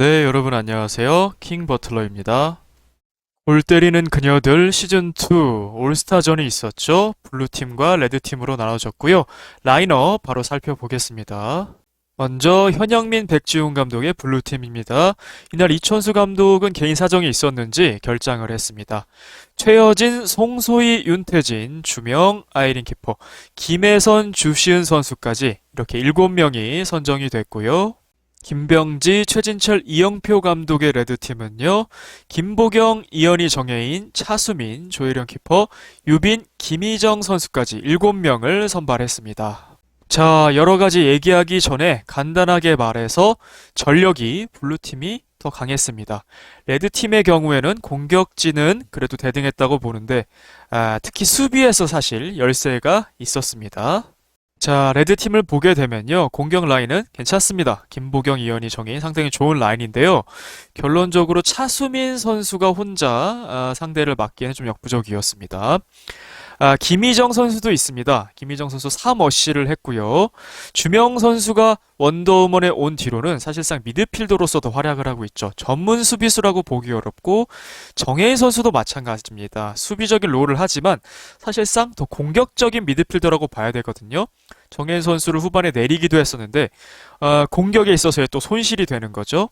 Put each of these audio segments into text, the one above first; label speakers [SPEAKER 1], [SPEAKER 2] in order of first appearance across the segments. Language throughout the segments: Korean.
[SPEAKER 1] 네, 여러분 안녕하세요. 킹 버틀러입니다. 골 때리는 그녀들 시즌2 올스타전이 있었죠. 블루팀과 레드팀으로 나눠졌고요. 라인업 바로 살펴보겠습니다. 먼저 현영민, 백지훈 감독의 블루팀입니다. 이날 이천수 감독은 개인 사정이 있었는지 결장을 했습니다. 최여진, 송소희, 윤태진, 주명, 아이린 키퍼, 김혜선, 주시은 선수까지 이렇게 7명이 선정이 됐고요. 김병지, 최진철, 이영표 감독의 레드팀은요. 김보경, 이현희, 정혜인, 차수민, 조혜령 키퍼, 유빈, 김희정 선수까지 7명을 선발했습니다. 자, 여러 가지 얘기하기 전에 간단하게 말해서 전력이 블루팀이 더 강했습니다. 레드팀의 경우에는 공격진은 그래도 대등했다고 보는데 특히 수비에서 사실 열세가 있었습니다. 자, 레드팀을 보게 되면요. 공격 라인은 괜찮습니다. 김보경, 이현희, 정혜인 상당히 좋은 라인인데요. 결론적으로 차수민 선수가 혼자 상대를 막기에는 좀 역부족이었습니다. 김희정 선수도 있습니다. 김희정 선수 3어시를 했고요. 주명 선수가 원더우먼에 온 뒤로는 사실상 미드필더로서도 활약을 하고 있죠. 전문 수비수라고 보기 어렵고 정혜인 선수도 마찬가지입니다. 수비적인 롤을 하지만 사실상 더 공격적인 미드필더라고 봐야 되거든요. 정혜인 선수를 후반에 내리기도 했었는데 공격에 있어서의 또 손실이 되는 거죠.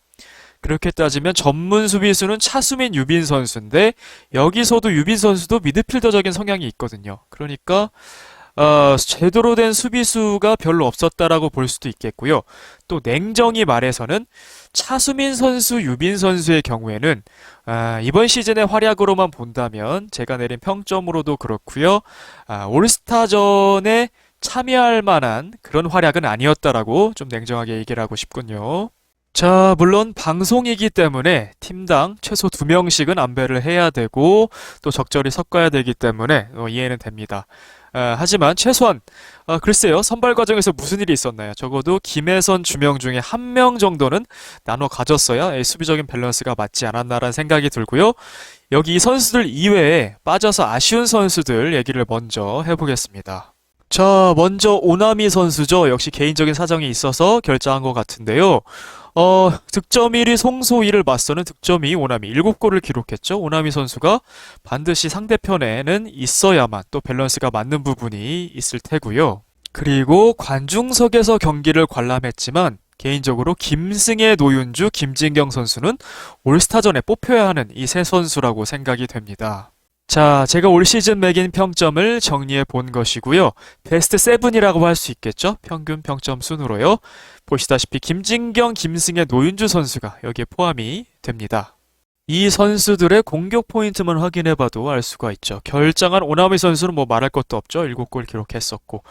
[SPEAKER 1] 그렇게 따지면 전문 수비수는 차수민, 유빈 선수인데 여기서도 유빈 선수도 미드필더적인 성향이 있거든요. 그러니까 제대로 된 수비수가 별로 없었다라고 볼 수도 있겠고요. 또 냉정히 말해서는 차수민 선수, 유빈 선수의 경우에는 이번 시즌의 활약으로만 본다면 제가 내린 평점으로도 그렇고요. 올스타전에 참여할 만한 그런 활약은 아니었다라고 좀 냉정하게 얘기를 하고 싶군요. 자, 물론 방송이기 때문에 팀당 최소 2명씩은 안배를 해야 되고 또 적절히 섞어야 되기 때문에 이해는 됩니다. 하지만 최소한 글쎄요, 선발 과정에서 무슨 일이 있었나요? 적어도 김혜선, 주명 중에 1명 정도는 나눠 가졌어야 수비적인 밸런스가 맞지 않았나라는 생각이 들고요. 여기 이 선수들 이외에 빠져서 아쉬운 선수들 얘기를 먼저 해보겠습니다. 자, 먼저 오나미 선수죠. 역시 개인적인 사정이 있어서 결정한 것 같은데요. 득점 1위 송소희를 맞서는 득점 2위 오나미 7골을 기록했죠. 오나미 선수가 반드시 상대편에는 있어야만 또 밸런스가 맞는 부분이 있을 테고요. 그리고 관중석에서 경기를 관람했지만 개인적으로 김승혜, 노윤주, 김진경 선수는 올스타전에 뽑혀야 하는 이 세 선수라고 생각이 됩니다. 자, 제가 올 시즌 매긴 평점을 정리해 본 것이고요. 베스트 7이라고 할 수 있겠죠? 평균 평점 순으로요. 보시다시피 김진경, 김승혜, 노윤주 선수가 여기에 포함이 됩니다. 이 선수들의 공격 포인트만 확인해봐도 알 수가 있죠. 결장한 오나미 선수는 뭐 말할 것도 없죠. 7골 기록했었고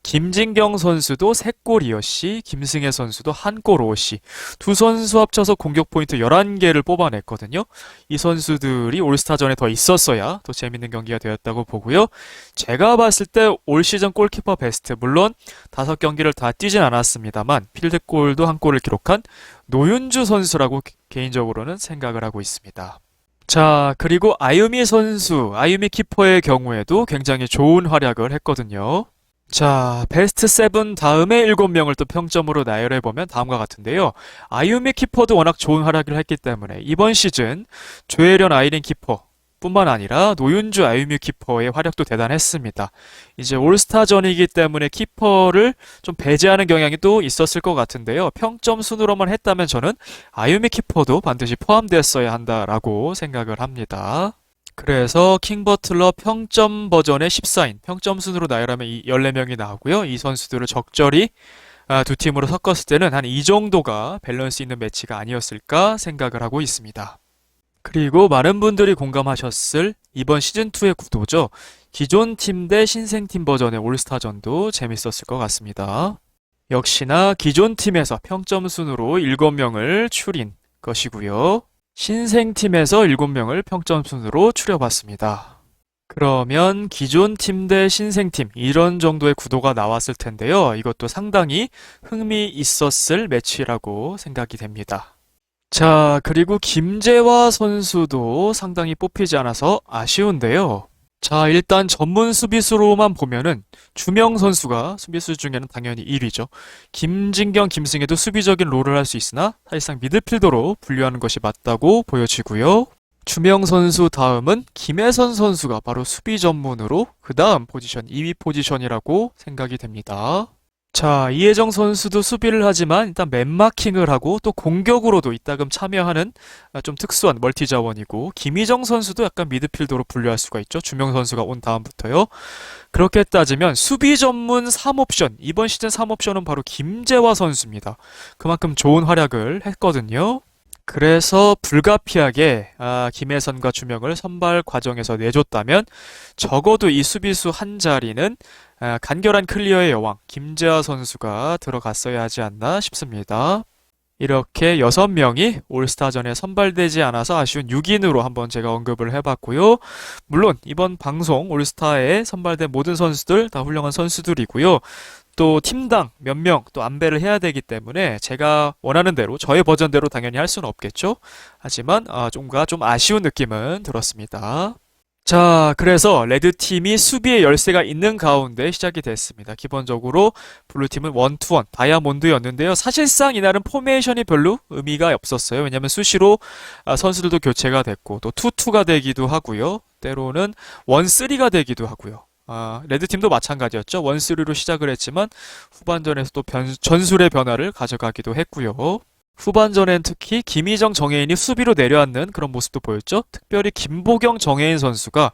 [SPEAKER 1] 김진경 선수도 3골이었시, 김승혜 선수도 1골 5시. 두 선수 합쳐서 공격 포인트 11개를 뽑아냈거든요. 이 선수들이 올스타전에 더 있었어야 더 재밌는 경기가 되었다고 보고요. 제가 봤을 때 올 시즌 골키퍼 베스트, 물론 5경기를 다 뛰진 않았습니다만 필드골도 1골을 기록한 노윤주 선수라고 개인적으로는 생각을 하고 있습니다. 자, 그리고 아유미 선수, 아유미 키퍼의 경우에도 굉장히 좋은 활약을 했거든요. 자, 베스트 7 다음에 7명을 또 평점으로 나열해보면 다음과 같은데요. 아유미 키퍼도 워낙 좋은 활약을 했기 때문에 이번 시즌 조혜련, 아이린 키퍼 뿐만 아니라 노윤주, 아유미 키퍼의 활약도 대단했습니다. 이제 올스타전이기 때문에 키퍼를 좀 배제하는 경향이 또 있었을 것 같은데요. 평점 순으로만 했다면 저는 아유미 키퍼도 반드시 포함됐어야 한다라고 생각을 합니다. 그래서 킹 버틀러 평점 버전의 14인 평점 순으로 나열하면 이 14명이 나오고요. 이 선수들을 적절히 두 팀으로 섞었을 때는 한 이 정도가 밸런스 있는 매치가 아니었을까 생각을 하고 있습니다. 그리고 많은 분들이 공감하셨을 이번 시즌2의 구도죠. 기존 팀 대 신생 팀 버전의 올스타전도 재밌었을 것 같습니다. 역시나 기존 팀에서 평점 순으로 7명을 추린 것이고요. 신생 팀에서 7명을 평점 순으로 추려봤습니다. 그러면 기존 팀 대 신생 팀 이런 정도의 구도가 나왔을 텐데요. 이것도 상당히 흥미 있었을 매치라고 생각이 됩니다. 자, 그리고 김재화 선수도 상당히 뽑히지 않아서 아쉬운데요. 자, 일단 전문 수비수로만 보면은 주명 선수가 수비수 중에는 당연히 1위죠. 김진경, 김승혜도 수비적인 롤을 할 수 있으나 사실상 미드필더로 분류하는 것이 맞다고 보여지고요. 주명 선수 다음은 김혜선 선수가 바로 수비 전문으로 그 다음 포지션 2위 포지션이라고 생각이 됩니다. 자, 이혜정 선수도 수비를 하지만 일단 맨마킹을 하고 또 공격으로도 이따금 참여하는 좀 특수한 멀티 자원이고, 김희정 선수도 약간 미드필더로 분류할 수가 있죠. 주명 선수가 온 다음부터요. 그렇게 따지면 수비 전문 3옵션, 이번 시즌 3옵션은 바로 김재화 선수입니다. 그만큼 좋은 활약을 했거든요. 그래서 불가피하게 김혜선과 주명을 선발 과정에서 내줬다면 적어도 이 수비수 한 자리는 간결한 클리어의 여왕 김재하 선수가 들어갔어야 하지 않나 싶습니다. 이렇게 6명이 올스타전에 선발되지 않아서 아쉬운 6인으로 한번 제가 언급을 해봤고요. 물론 이번 방송 올스타에 선발된 모든 선수들 다 훌륭한 선수들이고요. 또 팀당 몇 명 또 안배를 해야 되기 때문에 제가 원하는 대로 저의 버전대로 당연히 할 수는 없겠죠. 하지만 좀 아쉬운 느낌은 들었습니다. 자, 그래서 레드팀이 수비의 열세가 있는 가운데 시작이 됐습니다. 기본적으로 블루팀은 원투원 다이아몬드였는데요. 사실상 이날은 포메이션이 별로 의미가 없었어요. 왜냐하면 수시로 선수들도 교체가 됐고 또 투투가 되기도 하고요. 때로는 원쓰리가 되기도 하고요. 레드팀도 마찬가지였죠. 원쓰리로 시작을 했지만 후반전에서 또 전술의 변화를 가져가기도 했고요. 후반전엔 특히 김희정, 정혜인이 수비로 내려앉는 그런 모습도 보였죠. 특별히 김보경, 정혜인 선수가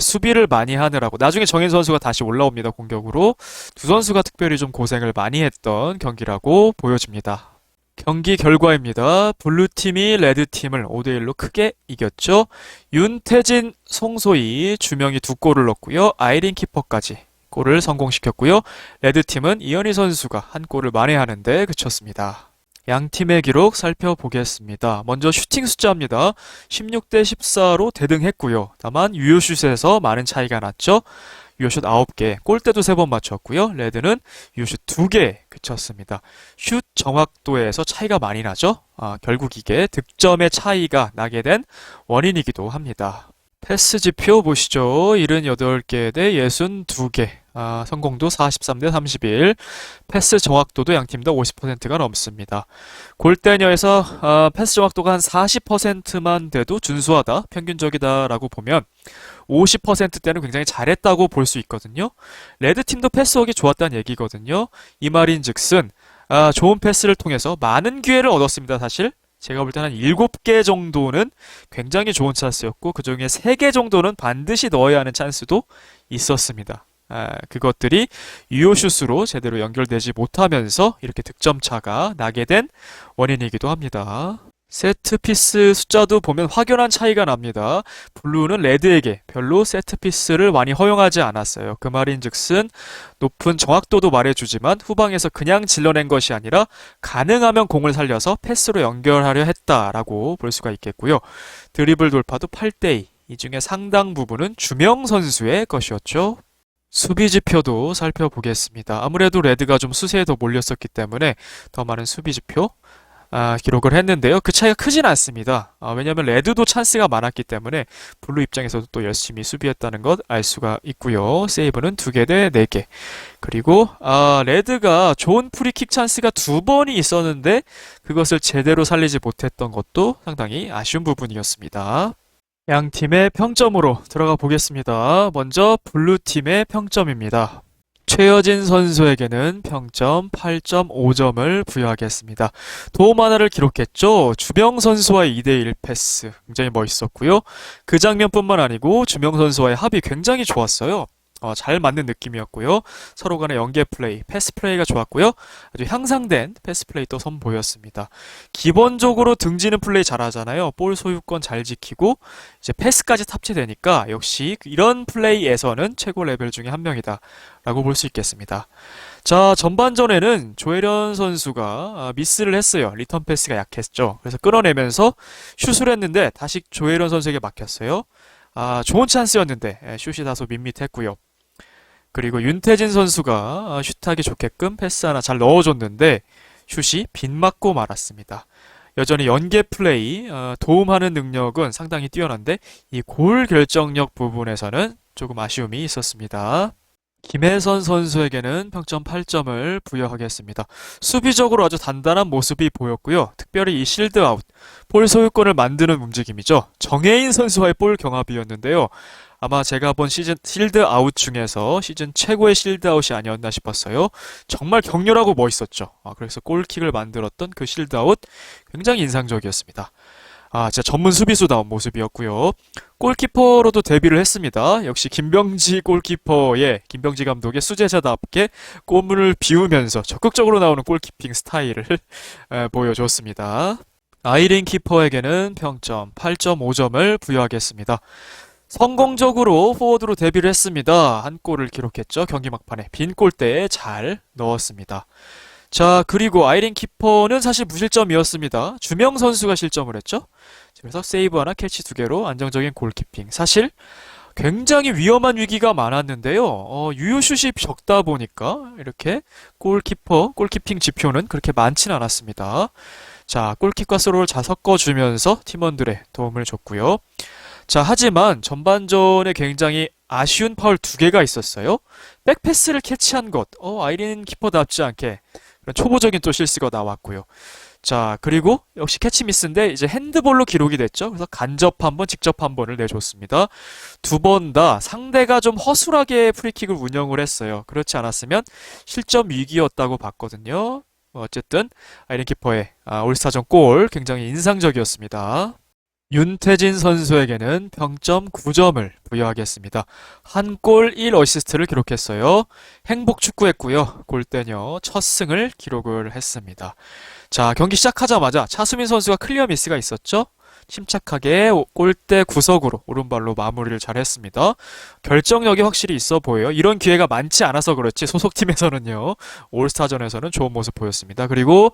[SPEAKER 1] 수비를 많이 하느라고 나중에 정혜인 선수가 다시 올라옵니다. 공격으로. 두 선수가 특별히 좀 고생을 많이 했던 경기라고 보여집니다. 경기 결과입니다. 블루팀이 레드팀을 5대1로 크게 이겼죠. 윤태진, 송소희, 주명이 2골을 넣었고요. 아이린 키퍼까지 골을 성공시켰고요. 레드팀은 이현희 선수가 한 골을 만회하는데 그쳤습니다. 양 팀의 기록 살펴보겠습니다. 먼저 슈팅 숫자입니다. 16대 14로 대등했고요. 다만 유효슛에서 많은 차이가 났죠. 유효슛 9개, 골대도 3번 맞췄고요. 레드는 유효슛 2개 그쳤습니다. 슛 정확도에서 차이가 많이 나죠. 결국 이게 득점의 차이가 나게 된 원인이기도 합니다. 패스 지표 보시죠. 78개 대 62개. 성공도 43대 31. 패스 정확도도 양팀 다 50%가 넘습니다. 골대녀에서 패스 정확도가 한 40%만 돼도 준수하다, 평균적이다라고 보면 50%대는 굉장히 잘했다고 볼 수 있거든요. 레드팀도 패스워크가 좋았다는 얘기거든요. 이 말인즉슨 좋은 패스를 통해서 많은 기회를 얻었습니다. 사실 제가 볼 때는 한 7개 정도는 굉장히 좋은 찬스였고 그 중에 3개 정도는 반드시 넣어야 하는 찬스도 있었습니다. 그것들이 유효슛으로 제대로 연결되지 못하면서 이렇게 득점차가 나게 된 원인이기도 합니다. 세트피스 숫자도 보면 확연한 차이가 납니다. 블루는 레드에게 별로 세트피스를 많이 허용하지 않았어요. 그 말인즉슨 높은 정확도도 말해주지만 후방에서 그냥 질러낸 것이 아니라 가능하면 공을 살려서 패스로 연결하려 했다라고 볼 수가 있겠고요. 드리블 돌파도 8대2. 이 중에 상당 부분은 주명 선수의 것이었죠. 수비 지표도 살펴보겠습니다. 아무래도 레드가 좀 수세에 더 몰렸었기 때문에 더 많은 수비 지표 기록을 했는데요. 그 차이가 크진 않습니다. 왜냐하면 레드도 찬스가 많았기 때문에 블루 입장에서도 또 열심히 수비했다는 것 알 수가 있고요. 세이브는 2개 대 4개. 그리고 레드가 좋은 프리킥 찬스가 2번이 있었는데 그것을 제대로 살리지 못했던 것도 상당히 아쉬운 부분이었습니다. 양 팀의 평점으로 들어가 보겠습니다. 먼저 블루팀의 평점입니다. 최여진 선수에게는 평점 8.5점을 부여하겠습니다. 도움 하나를 기록했죠. 주명 선수와의 2대1 패스 굉장히 멋있었고요. 그 장면뿐만 아니고 주명 선수와의 합이 굉장히 좋았어요. 잘 맞는 느낌이었고요. 서로 간의 연계 플레이, 패스 플레이가 좋았고요. 아주 향상된 패스 플레이 또 선보였습니다. 기본적으로 등지는 플레이 잘하잖아요. 볼 소유권 잘 지키고 이제 패스까지 탑재되니까 역시 이런 플레이에서는 최고 레벨 중에 한 명이다 라고 볼 수 있겠습니다. 자, 전반전에는 조혜련 선수가 미스를 했어요. 리턴 패스가 약했죠. 그래서 끌어내면서 슛을 했는데 다시 조혜련 선수에게 막혔어요. 좋은 찬스였는데 슛이 다소 밋밋했고요. 그리고 윤태진 선수가 슛하기 좋게끔 패스 하나 잘 넣어줬는데 슛이 빗맞고 말았습니다. 여전히 연계 플레이, 도움하는 능력은 상당히 뛰어난데 이 골 결정력 부분에서는 조금 아쉬움이 있었습니다. 김혜선 선수에게는 평점 8점을 부여하겠습니다. 수비적으로 아주 단단한 모습이 보였고요. 특별히 이 실드 아웃, 볼 소유권을 만드는 움직임이죠. 정혜인 선수와의 볼 경합이었는데요. 아마 제가 본 시즌 실드 아웃 중에서 시즌 최고의 실드 아웃이 아니었나 싶었어요. 정말 격렬하고 멋있었죠. 그래서 골킥을 만들었던 그 실드 아웃 굉장히 인상적이었습니다. 진짜 전문 수비수다운 모습이었고요. 골키퍼로도 데뷔를 했습니다. 역시 김병지 감독의 수제자답게 골문을 비우면서 적극적으로 나오는 골키핑 스타일을 보여줬습니다. 아이린 키퍼에게는 평점 8.5점을 부여하겠습니다. 성공적으로 포워드로 데뷔를 했습니다. 한 골을 기록했죠. 경기 막판에 빈 골대에 잘 넣었습니다. 자, 그리고 아이린 키퍼는 사실 무실점이었습니다. 주명 선수가 실점을 했죠. 그래서 세이브 하나, 캐치 두 개로 안정적인 골키핑. 사실 굉장히 위험한 위기가 많았는데요. 유효슛이 적다 보니까 이렇게 골키핑 지표는 그렇게 많진 않았습니다. 자, 골킥과 스로를 잘 섞어주면서 팀원들의 도움을 줬고요. 자, 하지만 전반전에 굉장히 아쉬운 파울 두 개가 있었어요. 백패스를 캐치한 것, 아이린 키퍼답지 않게 그런 초보적인 또 실수가 나왔고요. 자, 그리고 역시 캐치 미스인데 이제 핸드볼로 기록이 됐죠. 그래서 간접 한 번, 직접 한 번을 내줬습니다. 두 번 다 상대가 좀 허술하게 프리킥을 운영을 했어요. 그렇지 않았으면 실점 위기였다고 봤거든요. 어쨌든 아이린 키퍼의 올스타전 골 굉장히 인상적이었습니다. 윤태진 선수에게는 평점 9점을 부여하겠습니다. 한 골 1어시스트를 기록했어요. 행복 축구했고요. 골대녀 첫 승을 기록을 했습니다. 자, 경기 시작하자마자 차수민 선수가 클리어 미스가 있었죠? 침착하게 골대 구석으로 오른발로 마무리를 잘 했습니다. 결정력이 확실히 있어 보여요. 이런 기회가 많지 않아서 그렇지 소속팀에서는요. 올스타전에서는 좋은 모습 보였습니다. 그리고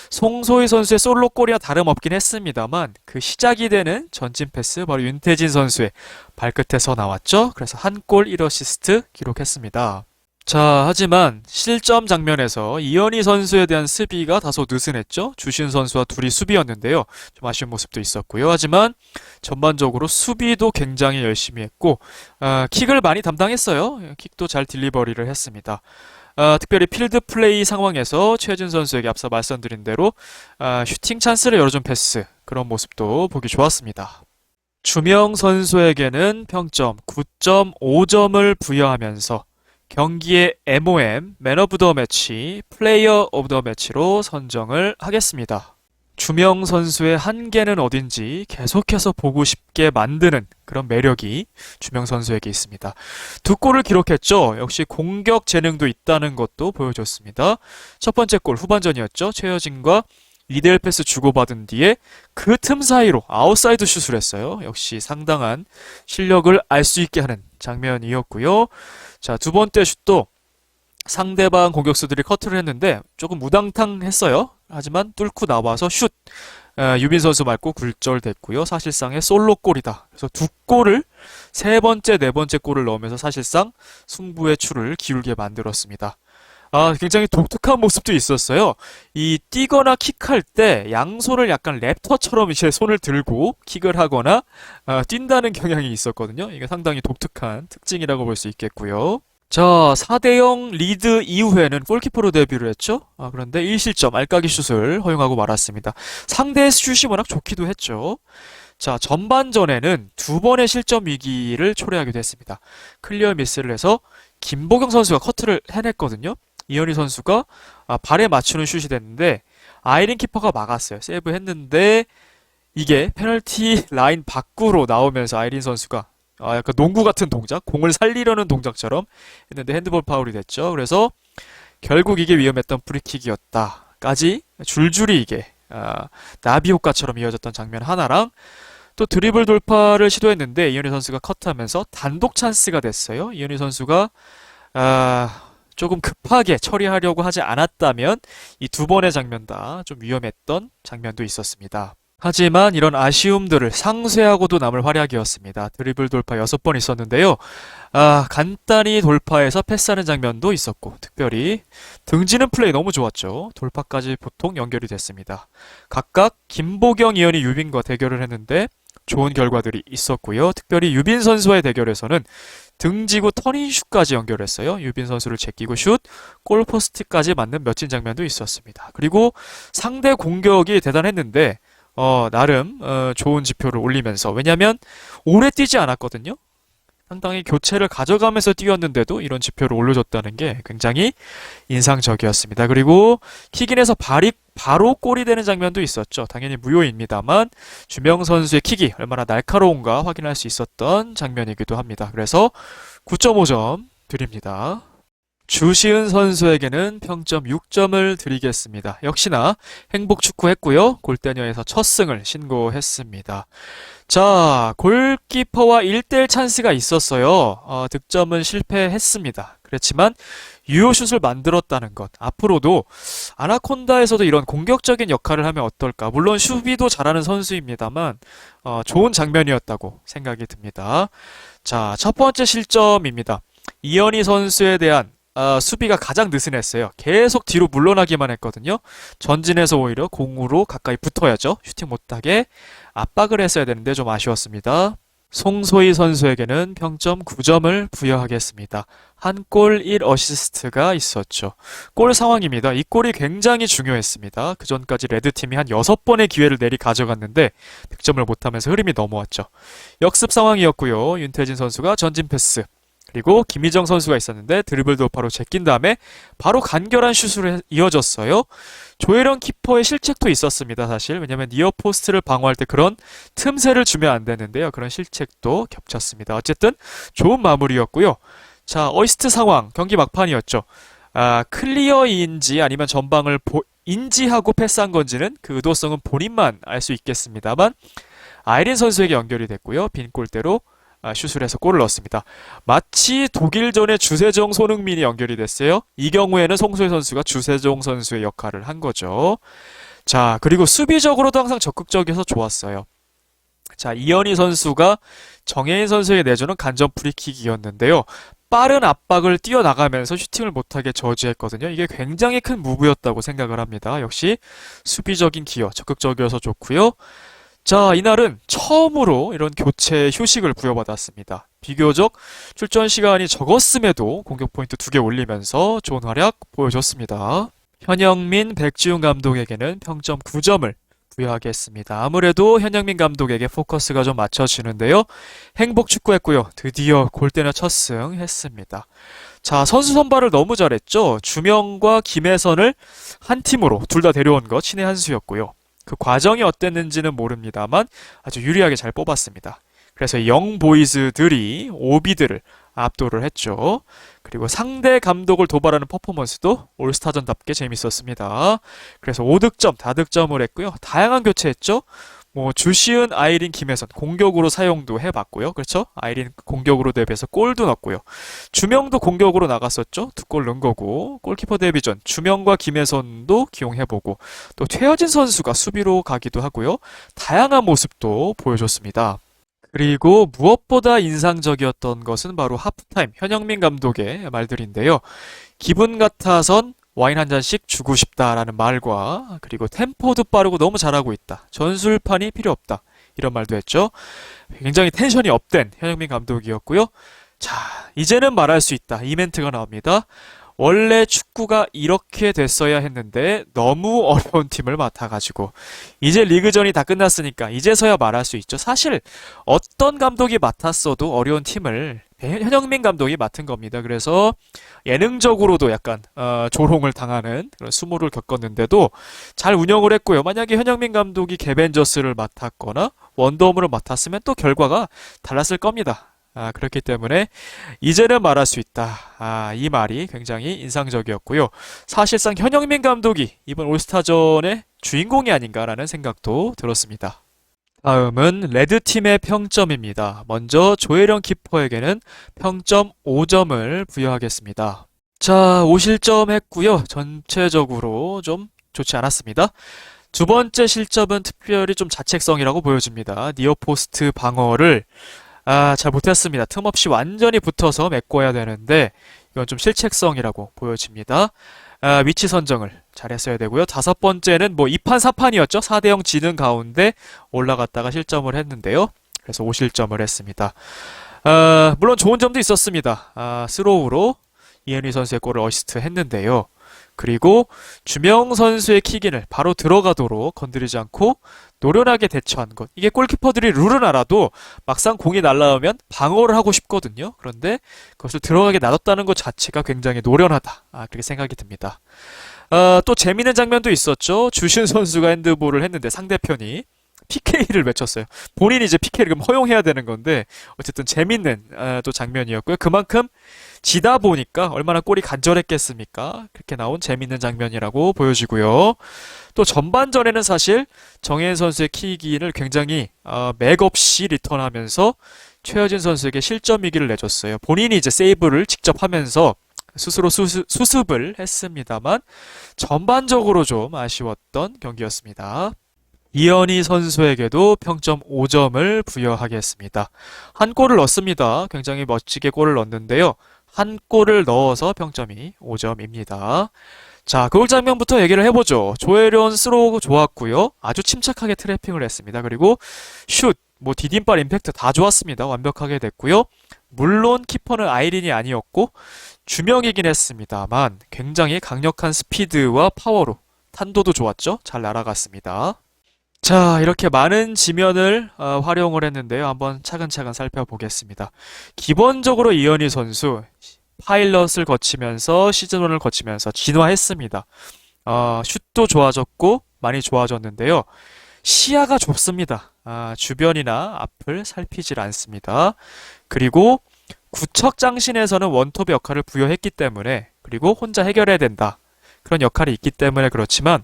[SPEAKER 1] 송소희 선수의 솔로골이야 다름없긴 했습니다만 그 시작이 되는 전진 패스 바로 윤태진 선수의 발끝에서 나왔죠. 그래서 한 골 1어시스트 기록했습니다. 자, 하지만 실점 장면에서 이현희 선수에 대한 수비가 다소 느슨했죠. 주신 선수와 둘이 수비였는데요. 좀 아쉬운 모습도 있었고요. 하지만 전반적으로 수비도 굉장히 열심히 했고 킥을 많이 담당했어요. 킥도 잘 딜리버리를 했습니다. 특별히 필드 플레이 상황에서 최준 선수에게 앞서 말씀드린 대로 슈팅 찬스를 열어준 패스 그런 모습도 보기 좋았습니다. 주명 선수에게는 평점 9.5점을 부여하면서 경기의 MOM, 맨 오브 더 매치, 플레이어 오브 더 매치로 선정을 하겠습니다. 주명 선수의 한계는 어딘지 계속해서 보고 싶게 만드는 그런 매력이 주명 선수에게 있습니다. 두 골을 기록했죠. 역시 공격 재능도 있다는 것도 보여줬습니다. 첫 번째 골 후반전이었죠. 최여진과 2대1 패스 주고받은 뒤에 그 틈 사이로 아웃사이드 슛을 했어요. 역시 상당한 실력을 알 수 있게 하는 장면이었고요. 자, 두 번째 슛도 상대방 공격수들이 커트를 했는데 조금 무당탕했어요. 하지만 뚫고 나와서 슛! 유빈 선수 맞고 굴절됐고요. 사실상의 솔로골이다. 그래서 두 골을 세 번째, 네 번째 골을 넣으면서 사실상 승부의 추를 기울게 만들었습니다. 굉장히 독특한 모습도 있었어요. 이 뛰거나 킥할 때 양손을 약간 랩터처럼 이제 손을 들고 킥을 하거나 뛴다는 경향이 있었거든요. 이게 상당히 독특한 특징이라고 볼 수 있겠고요. 자, 4대0 리드 이후에는 골키퍼로 데뷔를 했죠. 그런데 1실점 알까기 슛을 허용하고 말았습니다. 상대의 슛이 워낙 좋기도 했죠. 자, 전반전에는 두 번의 실점 위기를 초래하기도 했습니다. 클리어 미스를 해서 김보경 선수가 커트를 해냈거든요. 이현희 선수가 발에 맞추는 슛이 됐는데 아이린 키퍼가 막았어요. 세이브 했는데 이게 페널티 라인 밖으로 나오면서 아이린 선수가 약간 농구 같은 동작, 공을 살리려는 동작처럼 했는데 핸드볼 파울이 됐죠. 그래서 결국 이게 위험했던 프리킥이었다까지 줄줄이 이게 나비 효과처럼 이어졌던 장면 하나랑 또 드리블 돌파를 시도했는데 이현희 선수가 커트하면서 단독 찬스가 됐어요. 이현희 선수가 조금 급하게 처리하려고 하지 않았다면 이 두 번의 장면 다 좀 위험했던 장면도 있었습니다. 하지만 이런 아쉬움들을 상쇄하고도 남을 활약이었습니다. 드리블 돌파 6번 있었는데요. 간단히 돌파해서 패스하는 장면도 있었고, 특별히 등지는 플레이 너무 좋았죠. 돌파까지 보통 연결이 됐습니다. 각각 김보경, 이현이, 유빈과 대결을 했는데 좋은 결과들이 있었고요. 특별히 유빈 선수와의 대결에서는 등지고 터닝슛까지 연결했어요. 유빈 선수를 제끼고 슛, 골포스트까지 맞는 멋진 장면도 있었습니다. 그리고 상대 공격이 대단했는데 나름 좋은 지표를 올리면서, 왜냐면 오래 뛰지 않았거든요. 상당히 교체를 가져가면서 뛰었는데도 이런 지표를 올려줬다는 게 굉장히 인상적이었습니다. 그리고 킥인에서 발이 바로 골이 되는 장면도 있었죠. 당연히 무효입니다만 주명 선수의 킥이 얼마나 날카로운가 확인할 수 있었던 장면이기도 합니다. 그래서 9.5점 드립니다. 주시은 선수에게는 평점 6점을 드리겠습니다. 역시나 행복축구 했고요. 골대녀에서 첫 승을 신고했습니다. 자, 골키퍼와 1대1 찬스가 있었어요. 득점은 실패했습니다. 그렇지만 유효슛을 만들었다는 것. 앞으로도 아나콘다에서도 이런 공격적인 역할을 하면 어떨까. 물론 수비도 잘하는 선수입니다만 좋은 장면이었다고 생각이 듭니다. 자, 첫 번째 실점입니다. 이현희 선수에 대한 수비가 가장 느슨했어요. 계속 뒤로 물러나기만 했거든요. 전진해서 오히려 공으로 가까이 붙어야죠. 슈팅 못하게 압박을 했어야 되는데 좀 아쉬웠습니다. 송소희 선수에게는 평점 9점을 부여하겠습니다. 한 골 1어시스트가 있었죠. 골 상황입니다. 이 골이 굉장히 중요했습니다. 그 전까지 레드팀이 한 6번의 기회를 내리 가져갔는데 득점을 못하면서 흐름이 넘어왔죠. 역습 상황이었고요. 윤태진 선수가 전진 패스, 그리고 김희정 선수가 있었는데 드리블 돌파로 제낀 다음에 바로 간결한 슛으로 이어졌어요. 조혜령 키퍼의 실책도 있었습니다, 사실. 왜냐면 니어포스트를 방어할 때 그런 틈새를 주면 안 되는데요. 그런 실책도 겹쳤습니다. 어쨌든 좋은 마무리였고요. 자, 어시스트 상황, 경기 막판이었죠. 클리어인지 아니면 전방을 인지하고 패스한 건지는 그 의도성은 본인만 알 수 있겠습니다만 아이린 선수에게 연결이 됐고요. 빈 골대로 슛을 해서 골을 넣었습니다. 마치 독일전의 주세종, 손흥민이 연결이 됐어요. 이 경우에는 송소희 선수가 주세종 선수의 역할을 한 거죠. 자, 그리고 수비적으로도 항상 적극적이어서 좋았어요. 자, 이현희 선수가 정혜인 선수에게 내주는 간접 프리킥이었는데요. 빠른 압박을 뛰어나가면서 슈팅을 못하게 저지했거든요. 이게 굉장히 큰 무브였다고 생각을 합니다. 역시 수비적인 기여, 적극적이어서 좋고요. 자, 이날은 처음으로 이런 교체 휴식을 부여받았습니다. 비교적 출전 시간이 적었음에도 공격 포인트 2개 올리면서 좋은 활약 보여줬습니다. 현영민, 백지훈 감독에게는 평점 9점을 부여하겠습니다. 아무래도 현영민 감독에게 포커스가 좀 맞춰지는데요. 행복 축구했고요. 드디어 골대녀 첫 승 했습니다. 자, 선수 선발을 너무 잘했죠. 주명과 김혜선을 한 팀으로 둘 다 데려온 것 신의 한 수였고요. 그 과정이 어땠는지는 모릅니다만 아주 유리하게 잘 뽑았습니다. 그래서 영보이즈들이 오비들을 압도를 했죠. 그리고 상대 감독을 도발하는 퍼포먼스도 올스타전답게 재밌었습니다. 그래서 5득점, 다득점을 했고요. 다양한 교체했죠. 주시은, 아이린, 김혜선 공격으로 사용도 해봤고요. 그렇죠? 아이린 공격으로 대비해서 골도 넣었고요. 주명도 공격으로 나갔었죠. 2골 넣은 거고, 골키퍼 데뷔전 주명과 김혜선도 기용해보고, 또 최여진 선수가 수비로 가기도 하고요. 다양한 모습도 보여줬습니다. 그리고 무엇보다 인상적이었던 것은 바로 하프타임 현영민 감독의 말들인데요. 기분 같아선 와인 한 잔씩 주고 싶다라는 말과, 그리고 템포도 빠르고 너무 잘하고 있다. 전술판이 필요 없다. 이런 말도 했죠. 굉장히 텐션이 업된 현영민 감독이었고요. 자, 이제는 말할 수 있다. 이 멘트가 나옵니다. 원래 축구가 이렇게 됐어야 했는데 너무 어려운 팀을 맡아가지고 이제 리그전이 다 끝났으니까 이제서야 말할 수 있죠. 사실 어떤 감독이 맡았어도 어려운 팀을 현영민 감독이 맡은 겁니다. 그래서 예능적으로도 약간 조롱을 당하는 그런 수모를 겪었는데도 잘 운영을 했고요. 만약에 현영민 감독이 개벤저스를 맡았거나 원더우먼을 맡았으면 또 결과가 달랐을 겁니다. 그렇기 때문에 이제는 말할 수 있다. 이 말이 굉장히 인상적이었고요. 사실상 현영민 감독이 이번 올스타전의 주인공이 아닌가라는 생각도 들었습니다. 다음은 레드팀의 평점입니다. 먼저 조혜령 키퍼에게는 평점 5점을 부여하겠습니다. 자, 5실점 했고요. 전체적으로 좀 좋지 않았습니다. 두 번째 실점은 특별히 좀 자책성이라고 보여집니다. 니어포스트 방어를 잘 못했습니다. 틈없이 완전히 붙어서 메꿔야 되는데 이건 좀 실책성이라고 보여집니다. 위치 선정을 잘했어야 되고요. 다섯 번째는 뭐 2판 4판이었죠. 4대0 지는 가운데 올라갔다가 실점을 했는데요. 그래서 5실점을 했습니다. 물론 좋은 점도 있었습니다. 스로우로 이현희 선수의 골을 어시스트 했는데요. 그리고 주명 선수의 킥인을 바로 들어가도록 건드리지 않고 노련하게 대처한 것. 이게 골키퍼들이 룰은 알아도 막상 공이 날아오면 방어를 하고 싶거든요. 그런데 그것을 들어가게 놔뒀다는 것 자체가 굉장히 노련하다. 그렇게 생각이 듭니다. 또 재미있는 장면도 있었죠. 주신 선수가 핸드볼을 했는데 상대편이 PK를 외쳤어요. 본인이 이제 PK를 그럼 허용해야 되는 건데 어쨌든 재밌는 또 장면이었고요. 그만큼 지다 보니까 얼마나 골이 간절했겠습니까? 그렇게 나온 재밌는 장면이라고 보여지고요. 또 전반전에는 사실 정혜인 선수의 킥인을 굉장히 맥없이 리턴하면서 최여진 선수에게 실점 위기를 내줬어요. 본인이 이제 세이브를 직접 하면서 스스로 수습을 했습니다만 전반적으로 좀 아쉬웠던 경기였습니다. 이현희 선수에게도 평점 5점을 부여하겠습니다. 한 골을 넣습니다. 굉장히 멋지게 골을 넣는데요. 한 골을 넣어서 평점이 5점입니다. 자, 그 골 장면부터 얘기를 해보죠. 조혜련 스로우 좋았고요. 아주 침착하게 트래핑을 했습니다. 그리고 슛, 디딤발 임팩트 다 좋았습니다. 완벽하게 됐고요. 물론 키퍼는 아이린이 아니었고 주명이긴 했습니다만 굉장히 강력한 스피드와 파워로 탄도도 좋았죠. 잘 날아갔습니다. 자, 이렇게 많은 지면을 활용을 했는데요. 한번 차근차근 살펴보겠습니다. 기본적으로 이현희 선수 파일럿을 거치면서 시즌1을 거치면서 진화했습니다. 슛도 좋아졌고 많이 좋아졌는데요. 시야가 좁습니다. 주변이나 앞을 살피질 않습니다. 그리고 구척장신에서는 원톱의 역할을 부여했기 때문에 그리고 혼자 해결해야 된다. 그런 역할이 있기 때문에 그렇지만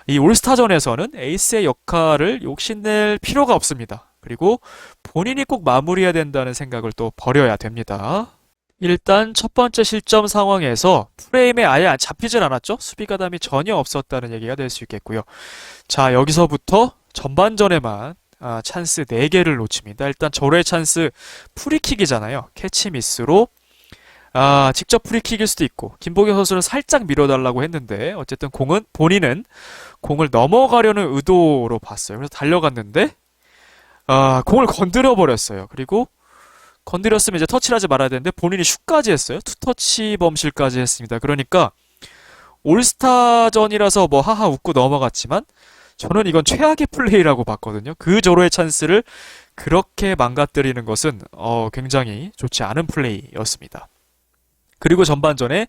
[SPEAKER 1] 이 올스타전에서는 에이스의 역할을 욕심낼 필요가 없습니다. 그리고 본인이 꼭 마무리해야 된다는 생각을 또 버려야 됩니다. 일단 첫 번째 실점 상황에서 프레임에 아예 잡히질 않았죠? 수비 가담이 전혀 없었다는 얘기가 될 수 있겠고요. 자, 여기서부터 전반전에만 찬스 4개를 놓칩니다. 일단 절호의 찬스 프리킥이잖아요. 캐치 미스로 직접 프리킥일 수도 있고 김보경 선수는 살짝 밀어달라고 했는데 어쨌든 본인은 공을 넘어가려는 의도로 봤어요. 그래서 달려갔는데 공을 건드려 버렸어요. 그리고 건드렸으면 이제 터치를 하지 말아야 되는데 본인이 슛까지 했어요. 투터치 범실까지 했습니다. 그러니까 올스타전이라서 하하 웃고 넘어갔지만 저는 이건 최악의 플레이라고 봤거든요. 그 절호의 찬스를 그렇게 망가뜨리는 것은 굉장히 좋지 않은 플레이였습니다. 그리고 전반전에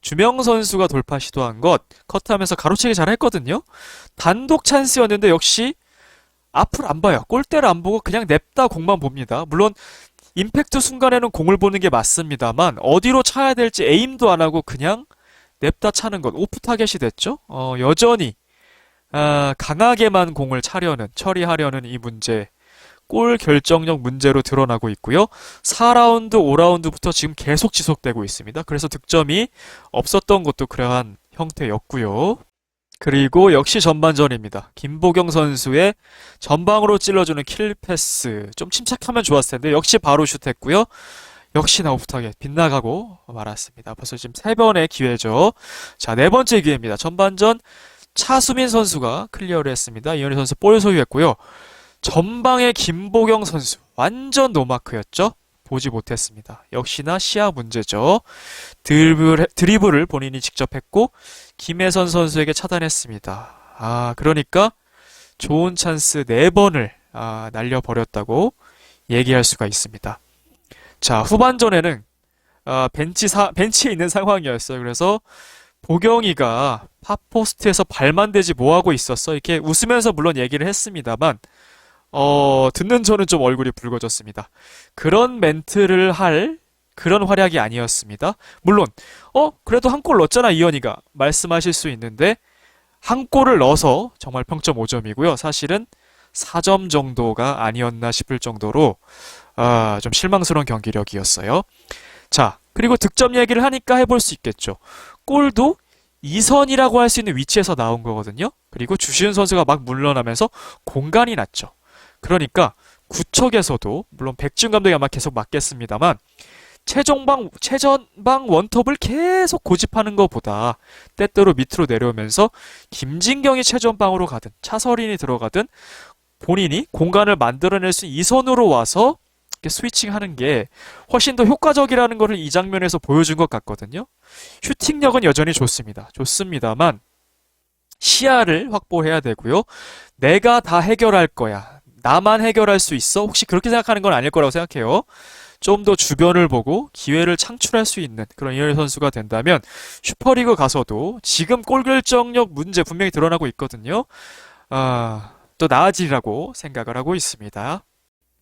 [SPEAKER 1] 주명 선수가 돌파 시도한 것 커트하면서 가로채기 잘했거든요. 단독 찬스였는데 역시 앞을 안 봐요. 골대를 안 보고 그냥 냅다 공만 봅니다. 물론 임팩트 순간에는 공을 보는 게 맞습니다만 어디로 차야 될지 에임도 안 하고 그냥 냅다 차는 것 오프 타겟이 됐죠. 여전히 강하게만 공을 처리하려는 이 문제 골 결정력 문제로 드러나고 있고요. 4라운드, 5라운드부터 지금 계속 지속되고 있습니다. 그래서 득점이 없었던 것도 그러한 형태였고요. 그리고 역시 전반전입니다. 김보경 선수의 전방으로 찔러주는 킬 패스. 좀 침착하면 좋았을 텐데 역시 바로 슛했고요. 역시나 오프타겟 빗나가고 말았습니다. 벌써 지금 3번의 기회죠. 자, 4번째 기회입니다. 전반전 차수민 선수가 클리어를 했습니다. 이현희 선수 볼 소유했고요. 전방의 김보경 선수 완전 노마크였죠. 보지 못했습니다. 역시나 시야 문제죠. 드리블을 본인이 직접 했고 김혜선 선수에게 차단했습니다. 그러니까 좋은 찬스 4번을 날려버렸다고 얘기할 수가 있습니다. 자, 후반전에는 벤치에 있는 상황이었어요. 그래서 보경이가 팝포스트에서 발만 대지 뭐하고 있었어? 이렇게 웃으면서 물론 얘기를 했습니다만 듣는 저는 좀 얼굴이 붉어졌습니다. 그런 멘트를 할 그런 활약이 아니었습니다. 물론 그래도 한 골 넣었잖아 이현이가 말씀하실 수 있는데 한 골을 넣어서 정말 평점 5점이고요. 사실은 4점 정도가 아니었나 싶을 정도로 좀 실망스러운 경기력이었어요. 자, 그리고 득점 얘기를 하니까 해볼 수 있겠죠. 골도 2선이라고 할 수 있는 위치에서 나온 거거든요. 그리고 주시은 선수가 막 물러나면서 공간이 났죠. 그러니까 구척에서도 물론 백지훈 감독이 아마 계속 맡겠습니다만 최전방 원톱을 계속 고집하는 것보다 때때로 밑으로 내려오면서 김진경이 최전방으로 가든 차서린이 들어가든 본인이 공간을 만들어낼 수 있는 이 선으로 와서 이렇게 스위칭하는 게 훨씬 더 효과적이라는 것을 이 장면에서 보여준 것 같거든요. 슈팅력은 여전히 좋습니다만 시야를 확보해야 되고요. 내가 다 해결할 거야. 나만 해결할 수 있어? 혹시 그렇게 생각하는 건 아닐 거라고 생각해요. 좀 더 주변을 보고 기회를 창출할 수 있는 그런 이현희 선수가 된다면 슈퍼리그 가서도 지금 골 결정력 문제 분명히 드러나고 있거든요. 또 나아지리라고 생각을 하고 있습니다.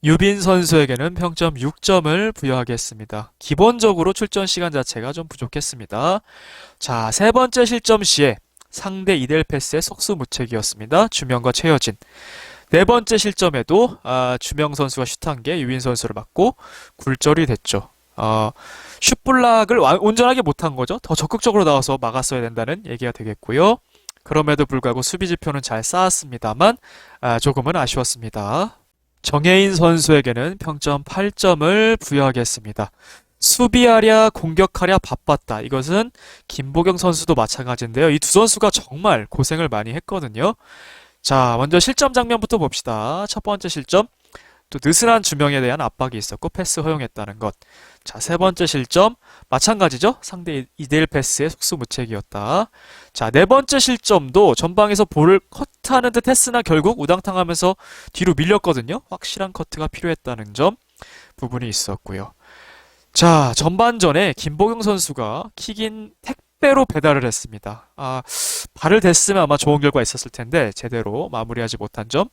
[SPEAKER 1] 유빈 선수에게는 평점 6점을 부여하겠습니다. 기본적으로 출전 시간 자체가 좀 부족했습니다. 자, 세 번째 실점 시에 상대 이델 패스의 속수무책이었습니다. 주명과 최여진. 네 번째 실점에도 주명 선수가 슛한 게 유빈 선수를 맞고 굴절이 됐죠. 슛블락을 온전하게 못한 거죠. 더 적극적으로 나와서 막았어야 된다는 얘기가 되겠고요. 그럼에도 불구하고 수비 지표는 잘 쌓았습니다만 조금은 아쉬웠습니다. 정혜인 선수에게는 평점 8점을 부여하겠습니다. 수비하랴 공격하랴 바빴다. 이것은 김보경 선수도 마찬가지인데요. 이 두 선수가 정말 고생을 많이 했거든요. 자, 먼저 실점 장면부터 봅시다. 첫 번째 실점, 또 느슨한 주명에 대한 압박이 있었고 패스 허용했다는 것. 자, 세 번째 실점, 마찬가지죠. 상대 2대1 패스의 속수무책이었다. 자, 네 번째 실점도 전방에서 볼을 커트하는 듯 했으나 결국 우당탕하면서 뒤로 밀렸거든요. 확실한 커트가 필요했다는 점 부분이 있었고요. 자, 전반전에 김보경 선수가 킥인 택배로 배달을 했습니다. 발을 댔으면 아마 좋은 결과가 있었을 텐데 제대로 마무리하지 못한 점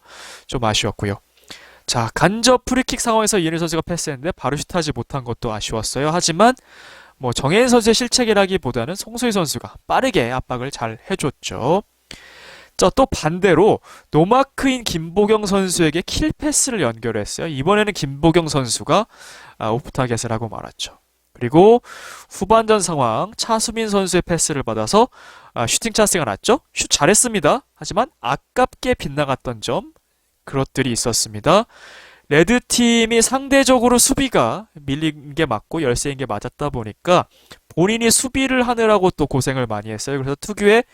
[SPEAKER 1] 좀 아쉬웠고요. 자, 간접 프리킥 상황에서 이현희 선수가 패스했는데 바로 슛하지 못한 것도 아쉬웠어요. 하지만 뭐 정혜인 선수의 실책이라기보다는 송소희 선수가 빠르게 압박을 잘 해줬죠. 자, 또 반대로 노마크인 김보경 선수에게 킬 패스를 연결했어요. 이번에는 김보경 선수가 오프 타겟을 하고 말았죠. 그리고 후반전 상황 차수민 선수의 패스를 받아서 슈팅 찬스가 났죠. 슛 잘했습니다. 하지만 아깝게 빗나갔던 점 그것들이 있었습니다. 레드팀이 상대적으로 수비가 밀린 게 맞고 열세인 게 맞았다 보니까 본인이 수비를 하느라고 또 고생을 많이 했어요. 그래서 특유의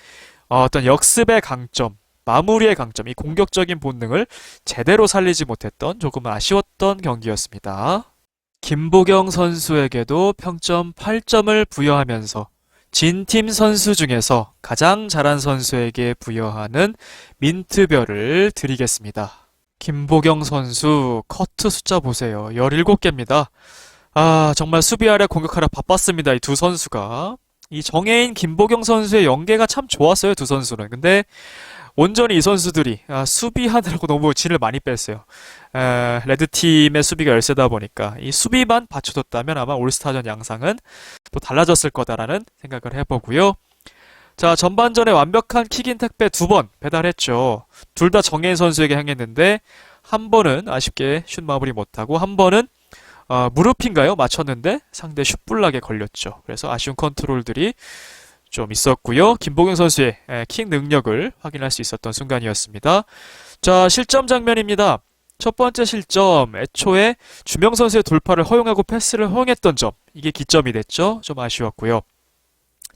[SPEAKER 1] 어떤 역습의 강점, 마무리의 강점, 이 공격적인 본능을 제대로 살리지 못했던 조금 아쉬웠던 경기였습니다. 김보경 선수에게도 평점 8점을 부여하면서 진팀 선수 중에서 가장 잘한 선수에게 부여하는 민트별을 드리겠습니다. 김보경 선수 커트 숫자 보세요. 17개입니다. 정말 수비하랴 공격하랴 바빴습니다. 이 두 선수가. 이 정혜인, 김보경 선수의 연계가 참 좋았어요. 두 선수는. 근데 온전히 이 선수들이 수비하느라고 너무 진을 많이 뺐어요. 레드팀의 수비가 열세다 보니까 이 수비만 받쳐줬다면 아마 올스타전 양상은 또 달라졌을 거다라는 생각을 해보고요. 자, 전반전에 완벽한 킥인 택배 2번 배달했죠. 둘 다 정혜인 선수에게 향했는데 한 번은 아쉽게 슛 마무리 못하고 한 번은 무릎인가요? 맞췄는데 상대 슛블락에 걸렸죠. 그래서 아쉬운 컨트롤들이 좀 있었고요. 김보경 선수의 킥 능력을 확인할 수 있었던 순간이었습니다. 자, 실점 장면입니다. 첫 번째 실점, 애초에 주명 선수의 돌파를 허용하고 패스를 허용했던 점, 이게 기점이 됐죠. 좀 아쉬웠고요.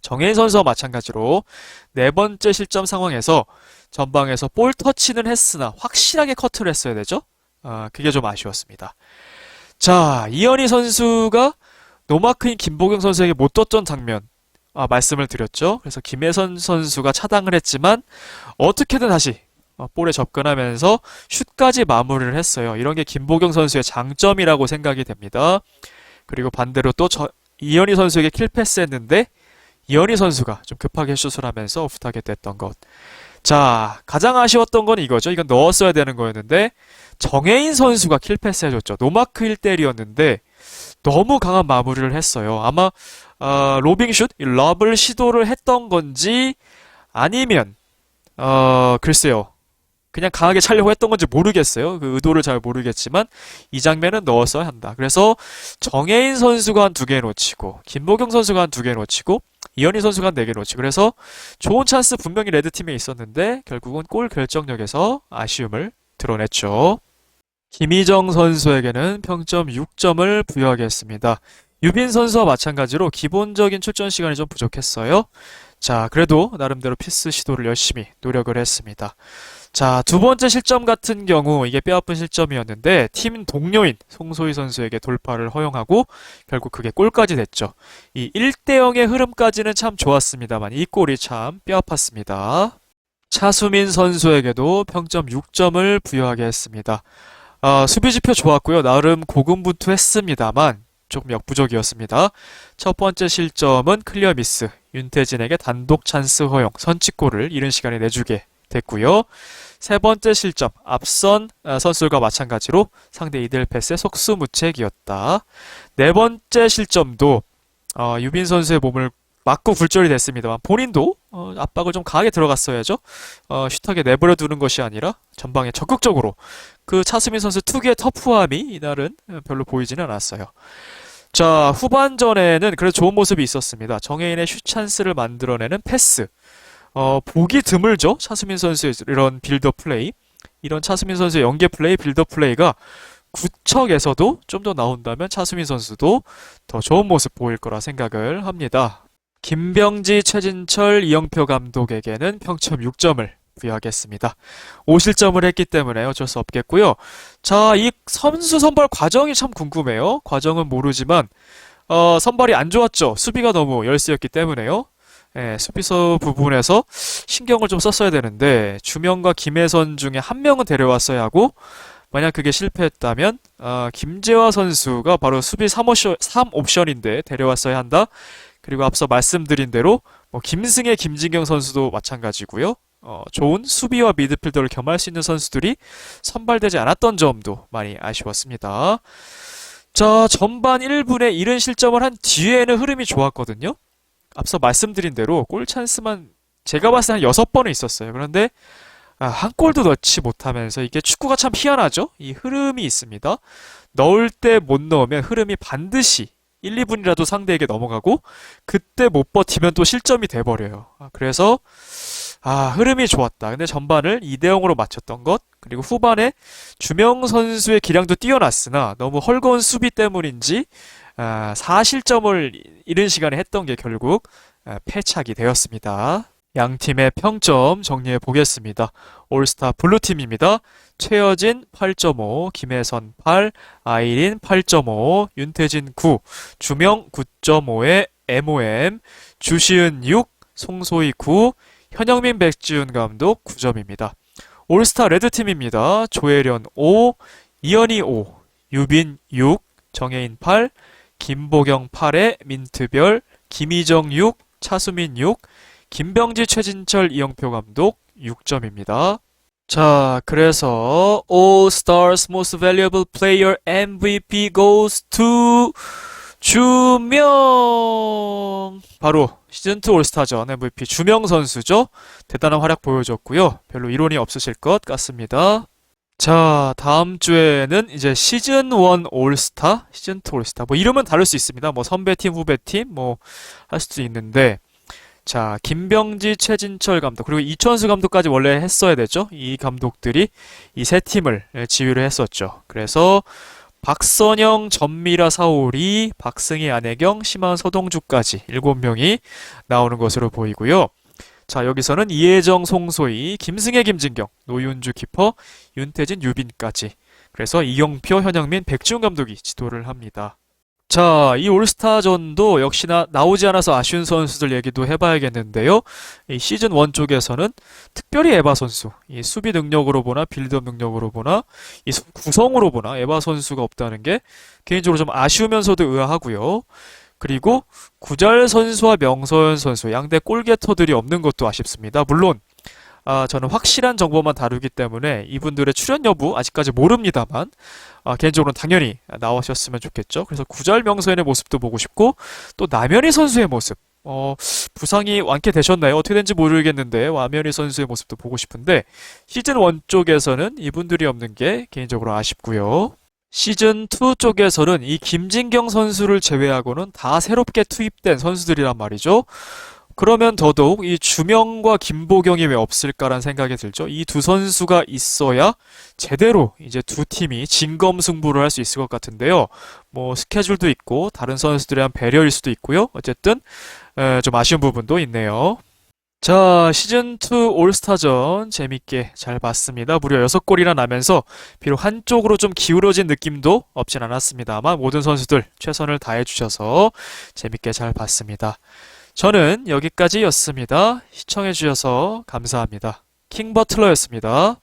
[SPEAKER 1] 정혜인 선수와 마찬가지로 네 번째 실점 상황에서 전방에서 볼 터치는 했으나 확실하게 커트를 했어야 되죠. 그게 좀 아쉬웠습니다. 자, 이현희 선수가 노마크인 김보경 선수에게 못 떴던 장면 말씀을 드렸죠. 그래서 김혜선 선수가 차당을 했지만 어떻게든 다시 볼에 접근하면서 슛까지 마무리를 했어요. 이런 게 김보경 선수의 장점이라고 생각이 됩니다. 그리고 반대로 또 이현희 선수에게 킬 패스했는데 이현희 선수가 좀 급하게 슛을 하면서 오프타겟 됐던 것. 자, 가장 아쉬웠던 건 이거죠. 이건 넣었어야 되는 거였는데 정혜인 선수가 킬 패스 해줬죠. 노마크 1대1이었는데 너무 강한 마무리를 했어요. 아마 로빙슛, 러블 시도를 했던 건지 아니면 글쎄요. 그냥 강하게 차려고 했던 건지 모르겠어요. 그 의도를 잘 모르겠지만 이 장면은 넣었어야 한다. 그래서 정혜인 선수가 한 2개 놓치고 김보경 선수가 한 2개 놓치고 이현희 선수가 4개 놓치. 그래서 좋은 찬스 분명히 레드팀에 있었는데 결국은 골 결정력에서 아쉬움을 드러냈죠. 김희정 선수에게는 평점 6점을 부여하겠습니다. 유빈 선수와 마찬가지로 기본적인 출전 시간이 좀 부족했어요. 자, 그래도 나름대로 피스 시도를 열심히 노력을 했습니다. 자, 두 번째 실점 같은 경우 이게 뼈아픈 실점이었는데 팀 동료인 송소희 선수에게 돌파를 허용하고 결국 그게 골까지 됐죠. 이 1대 0의 흐름까지는 참 좋았습니다만 이 골이 참 뼈아팠습니다. 차수민 선수에게도 평점 6점을 부여하게 했습니다. 수비 지표 좋았고요. 나름 고군분투했습니다만 조금 역부족이었습니다. 첫 번째 실점은 클리어 미스, 윤태진에게 단독 찬스 허용, 선취골을 이른 시간에 내주게 됐고요. 세 번째 실점, 앞선 선수들과 마찬가지로 상대 이델 패스의 속수무책이었다. 네 번째 실점도 유빈 선수의 몸을 맞고 굴절이 됐습니다만 본인도 압박을 좀 강하게 들어갔어야죠. 슛하게 내버려 두는 것이 아니라 전방에 적극적으로 그 차수민 선수 특유의 터프함이 이날은 별로 보이지는 않았어요. 자, 후반전에는 그래도 좋은 모습이 있었습니다. 정혜인의 슛 찬스를 만들어내는 패스. 보기 드물죠? 차수민 선수의 이런 빌드업 플레이. 이런 차수민 선수의 연계 플레이, 빌드업 플레이가 구척에서도 좀 더 나온다면 차수민 선수도 더 좋은 모습 보일 거라 생각을 합니다. 김병지, 최진철, 이영표 감독에게는 평점 6점을 부여하겠습니다. 5실점을 했기 때문에 어쩔 수 없겠고요. 자, 이 선수 선발 과정이 참 궁금해요. 과정은 모르지만 선발이 안 좋았죠. 수비가 너무 열세였기 때문에요. 수비수 부분에서 신경을 좀 썼어야 되는데 주명과 김혜선 중에 한 명은 데려왔어야 하고 만약 그게 실패했다면 김재화 선수가 바로 수비 3옵션인데 데려왔어야 한다. 그리고 앞서 말씀드린 대로 김승혜, 김진경 선수도 마찬가지고요. 좋은 수비와 미드필더를 겸할 수 있는 선수들이 선발되지 않았던 점도 많이 아쉬웠습니다. 자, 전반 1분에 이른 실점을 한 뒤에는 흐름이 좋았거든요. 앞서 말씀드린 대로 골 찬스만 제가 봤을 때 한 6번은 있었어요. 그런데 한 골도 넣지 못하면서 이게 축구가 참 희한하죠? 이 흐름이 있습니다. 넣을 때 못 넣으면 흐름이 반드시 1, 2분이라도 상대에게 넘어가고 그때 못 버티면 또 실점이 돼버려요. 그래서 흐름이 좋았다. 근데 전반을 2대 0으로 마쳤던 것, 그리고 후반에 주명 선수의 기량도 뛰어났으나 너무 헐거운 수비 때문인지 4실점을 이른 시간에 했던 게 결국 패착이 되었습니다. 양 팀의 평점 정리해 보겠습니다. 올스타 블루팀입니다. 최여진 8.5, 김혜선 8, 아이린 8.5, 윤태진 9, 주명 9.5의 MOM, 주시은 6, 송소희 9, 현영민 백지훈 감독 9점입니다. 올스타 레드팀입니다. 조혜련 5, 이현희 5, 유빈 6, 정혜인 8, 김보경 8에 민트별, 김희정 6, 차수민 6, 김병지, 최진철, 이영표 감독 6점입니다. 자, 그래서 All Stars Most Valuable Player MVP goes to 주명. 바로 시즌2 올스타전 MVP 주명 선수죠. 대단한 활약 보여줬고요. 별로 이론이 없으실 것 같습니다. 자, 다음 주에는 이제 시즌1 올스타, 시즌2 올스타. 이름은 다를 수 있습니다. 선배팀, 후배팀, 할 수도 있는데, 자, 김병지, 최진철 감독, 그리고 이천수 감독까지 원래 했어야 되죠. 이 감독들이 이 세 팀을 지휘를 했었죠. 그래서 박선영, 전미라, 사오리, 박승희, 안혜경, 심한, 서동주까지 7명이 나오는 것으로 보이고요. 자, 여기서는 이혜정, 송소희, 김승혜, 김진경, 노윤주 키퍼, 윤태진, 유빈까지. 그래서 이영표, 현영민, 백지훈 감독이 지도를 합니다. 자, 이 올스타전도 역시나 나오지 않아서 아쉬운 선수들 얘기도 해봐야겠는데요. 이 시즌1 쪽에서는 특별히 에바 선수, 이 수비 능력으로 보나 빌드업 능력으로 보나 이 구성으로 보나 에바 선수가 없다는 게 개인적으로 좀 아쉬우면서도 의아하고요. 그리고 구잘 선수와 명서현 선수, 양대 골게터들이 없는 것도 아쉽습니다. 물론 저는 확실한 정보만 다루기 때문에 이분들의 출연 여부 아직까지 모릅니다만 개인적으로는 당연히 나오셨으면 좋겠죠. 그래서 구잘 명서현의 모습도 보고 싶고 또 남현희 선수의 모습 부상이 완쾌되셨나요? 어떻게 된지 모르겠는데 남현희 선수의 모습도 보고 싶은데 시즌1 쪽에서는 이분들이 없는 게 개인적으로 아쉽고요. 시즌2 쪽에서는 이 김진경 선수를 제외하고는 다 새롭게 투입된 선수들이란 말이죠. 그러면 더더욱 이 주명과 김보경이 왜 없을까라는 생각이 들죠. 이 두 선수가 있어야 제대로 이제 두 팀이 진검승부를 할 수 있을 것 같은데요. 뭐 스케줄도 있고 다른 선수들에 대한 배려일 수도 있고요. 어쨌든 좀 아쉬운 부분도 있네요. 자, 시즌2 올스타전 재밌게 잘 봤습니다. 무려 6골이나 나면서 비록 한쪽으로 좀 기울어진 느낌도 없진 않았습니다만 모든 선수들 최선을 다해주셔서 재밌게 잘 봤습니다. 저는 여기까지였습니다. 시청해주셔서 감사합니다. 킹버틀러였습니다.